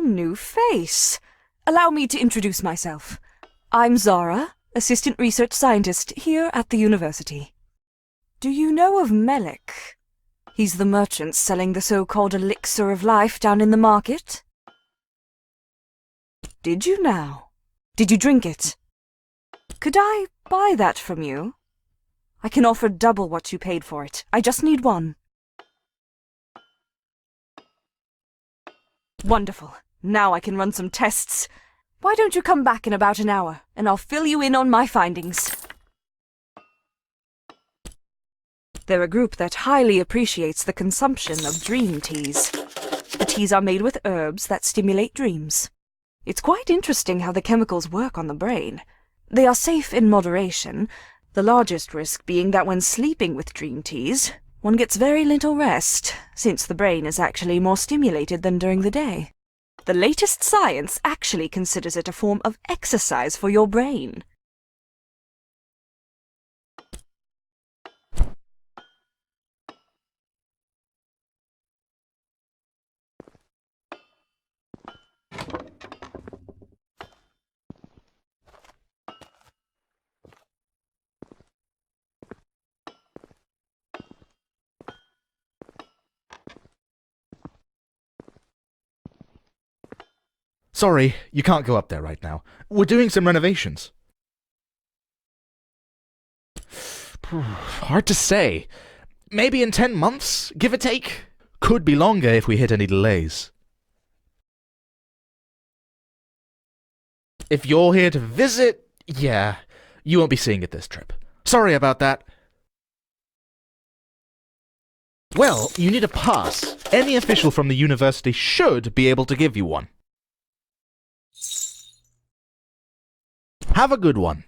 A new face. Allow me to introduce myself. I'm Zahra, Assistant Research Scientist here at the university. Do you know of Melik? He's the merchant selling the so-called Elixir of Life down in the market. Did you now? Did you drink it? Could I buy that from you? I can offer double what you paid for it. I just need one. Wonderful. Now I can run some tests. Why don't you come back in about an hour, and I'll fill you in on my findings. They're a group that highly appreciates the consumption of dream teas. The teas are made with herbs that stimulate dreams. It's quite interesting how the chemicals work on the brain. They are safe in moderation, the largest risk being that when sleeping with dream teas, one gets very little rest, since the brain is actually more stimulated than during the day. The latest science actually considers it a form of exercise for your brain. Sorry, you can't go up there right now. We're doing some renovations. Hard to say. Maybe in 10 months, give or take. Could be longer if we hit any delays. If you're here to visit, yeah, you won't be seeing it this trip. Sorry about that. Well, you need a pass. Any official from the university should be able to give you one. Have a good one.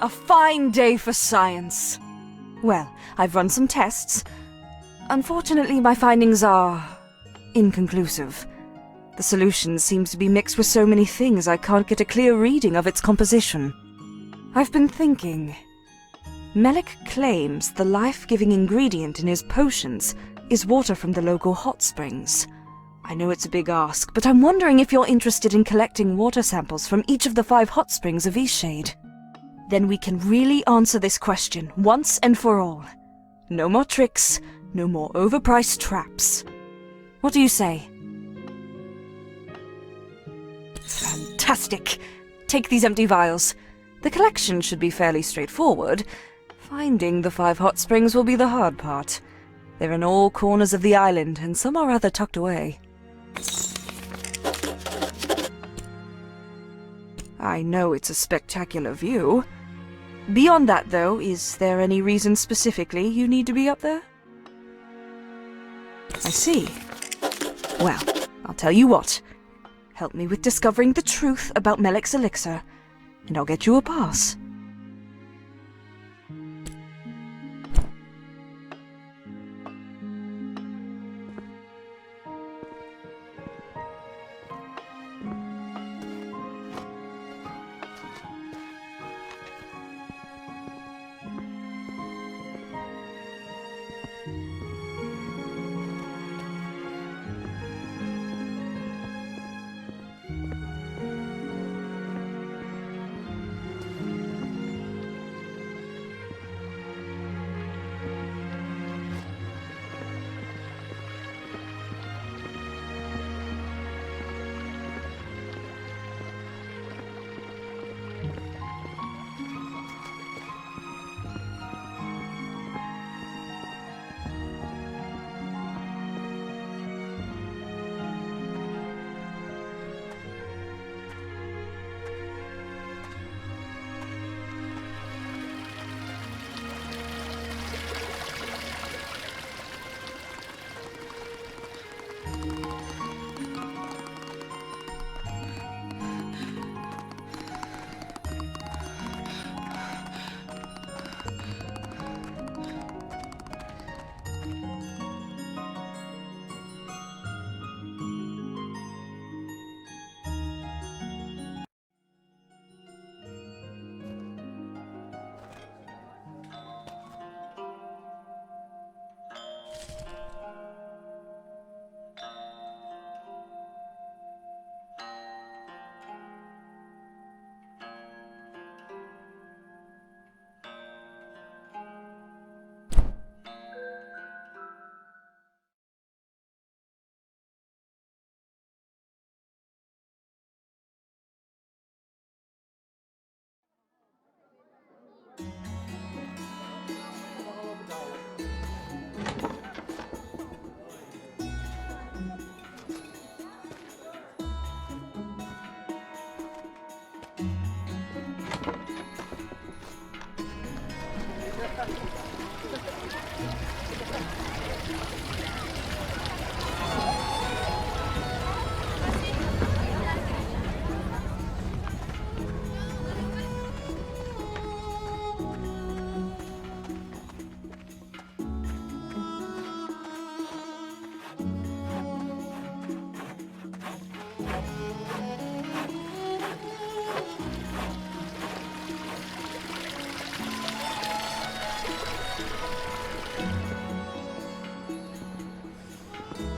A fine day for science. Well, I've run some tests. Unfortunately, my findings are inconclusive. The solution seems to be mixed with so many things I can't get a clear reading of its composition. I've been thinking, Melik claims the life-giving ingredient in his potions is water from the local hot springs. I know it's a big ask, but I'm wondering if you're interested in collecting water samples from each of the 5 hot springs of Eastshade. Then we can really answer this question once and for all. No more tricks, no more overpriced traps. What do you say? Fantastic! Take these empty vials. The collection should be fairly straightforward. Finding the 5 hot springs will be the hard part. They're in all corners of the island, and some are rather tucked away. I know it's a spectacular view. Beyond that, though, is there any reason specifically you need to be up there? I see. Well, I'll tell you what. Help me with discovering the truth about Melik's elixir, and I'll get you a pass.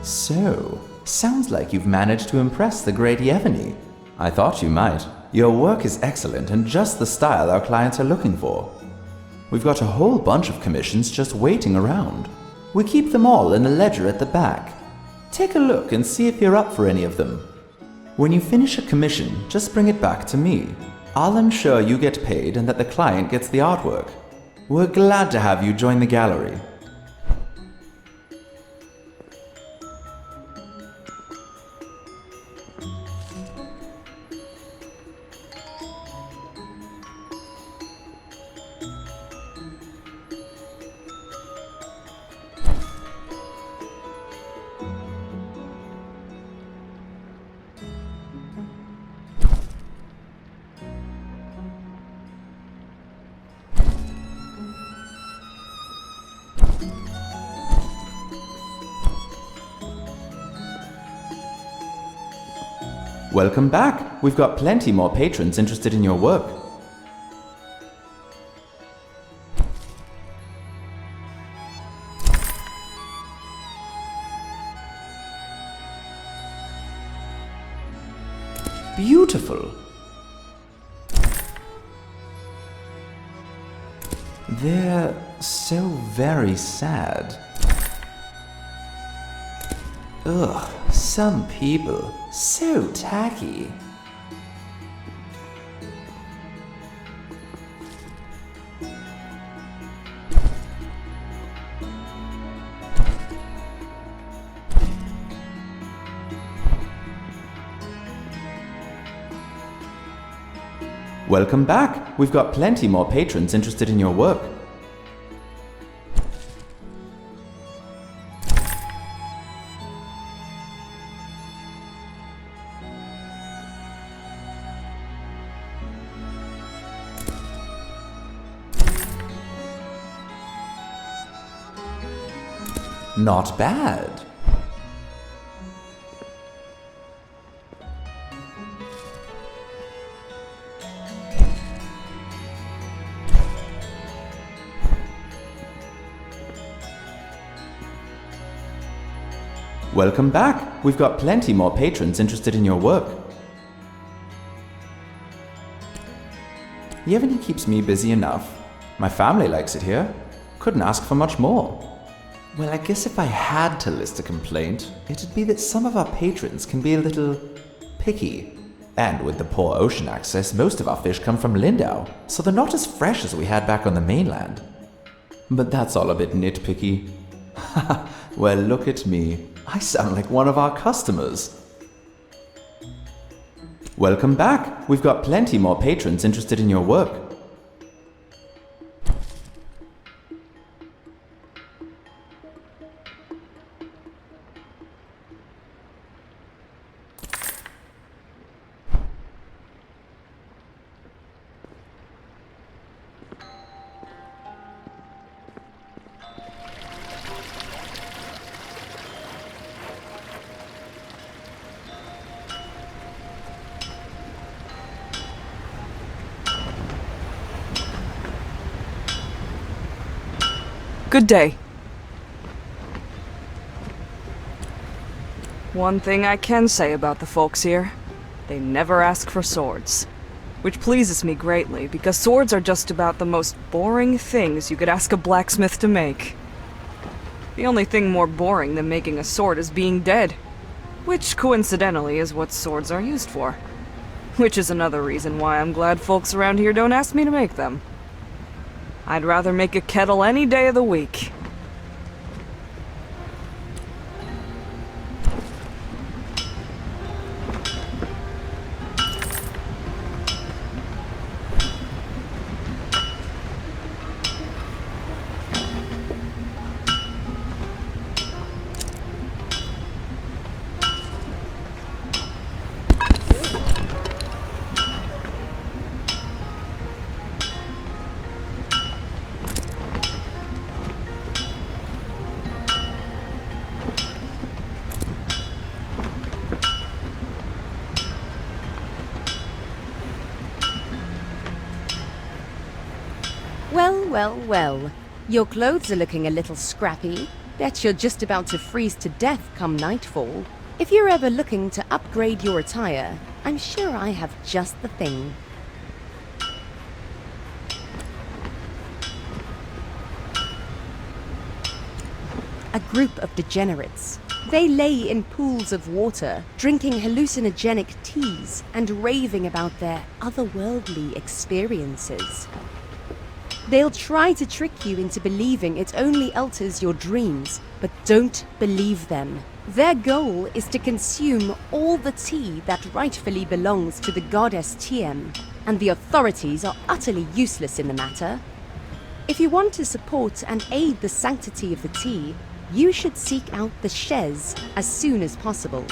So, sounds like you've managed to impress the great Yevony. I thought you might. Your work is excellent and just the style our clients are looking for. We've got a whole bunch of commissions just waiting around. We keep them all in a ledger at the back. Take a look and see if you're up for any of them. When you finish a commission, just bring it back to me. I'll ensure you get paid and that the client gets the artwork. We're glad to have you join the gallery. Welcome back. We've got plenty more patrons interested in your work. beautiful. They're so very sad. Ugh, some people, so tacky. Welcome back. We've got plenty more patrons interested in your work. Not bad. Welcome back. We've got plenty more patrons interested in your work. Yevgeny keeps me busy enough. My family likes it here. Couldn't ask for much more. Well, I guess if I had to list a complaint, it'd be that some of our patrons can be a little picky. And with the poor ocean access, most of our fish come from Lindau, so they're not as fresh as we had back on the mainland. But that's all a bit nitpicky. Haha, well, look at me. I sound like one of our customers. Welcome back. We've got plenty more patrons interested in your work. Good day. One thing I can say about the folks here, they never ask for swords. Which pleases me greatly, because swords are just about the most boring things you could ask a blacksmith to make. The only thing more boring than making a sword is being dead. Which, coincidentally, is what swords are used for. Which is another reason why I'm glad folks around here don't ask me to make them. I'd rather make a kettle any day of the week. Well. Your clothes are looking a little scrappy. Bet you're just about to freeze to death come nightfall. If you're ever looking to upgrade your attire, I'm sure I have just the thing. A group of degenerates. They lay in pools of water, drinking hallucinogenic teas and raving about their otherworldly experiences. They'll try to trick you into believing it only alters your dreams, but don't believe them. Their goal is to consume all the tea that rightfully belongs to the goddess TM, and the authorities are utterly useless in the matter. If you want to support and aid the sanctity of the tea, you should seek out the Shez as soon as possible.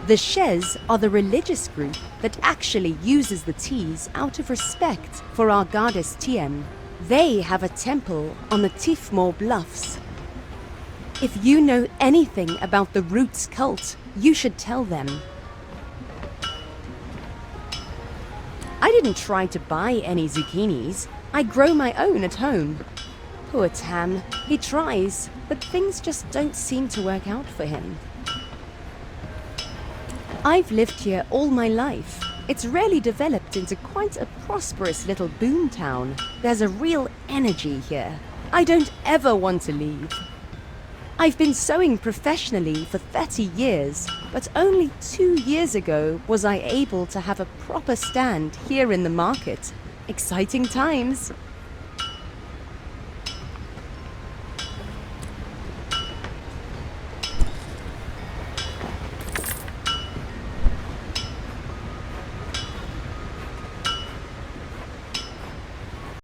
The Shez are the religious group that actually uses the teas out of respect for our goddess Tiem. They have a temple on the Tifmore Bluffs. If you know anything about the Roots cult, you should tell them. I didn't try to buy any zucchinis. I grow my own at home. Poor Tam. He tries, but things just don't seem to work out for him. I've lived here all my life. It's really developed into quite a prosperous little boom town. There's a real energy here. I don't ever want to leave. I've been sewing professionally for 30 years, but only 2 years ago was I able to have a proper stand here in the market. Exciting times.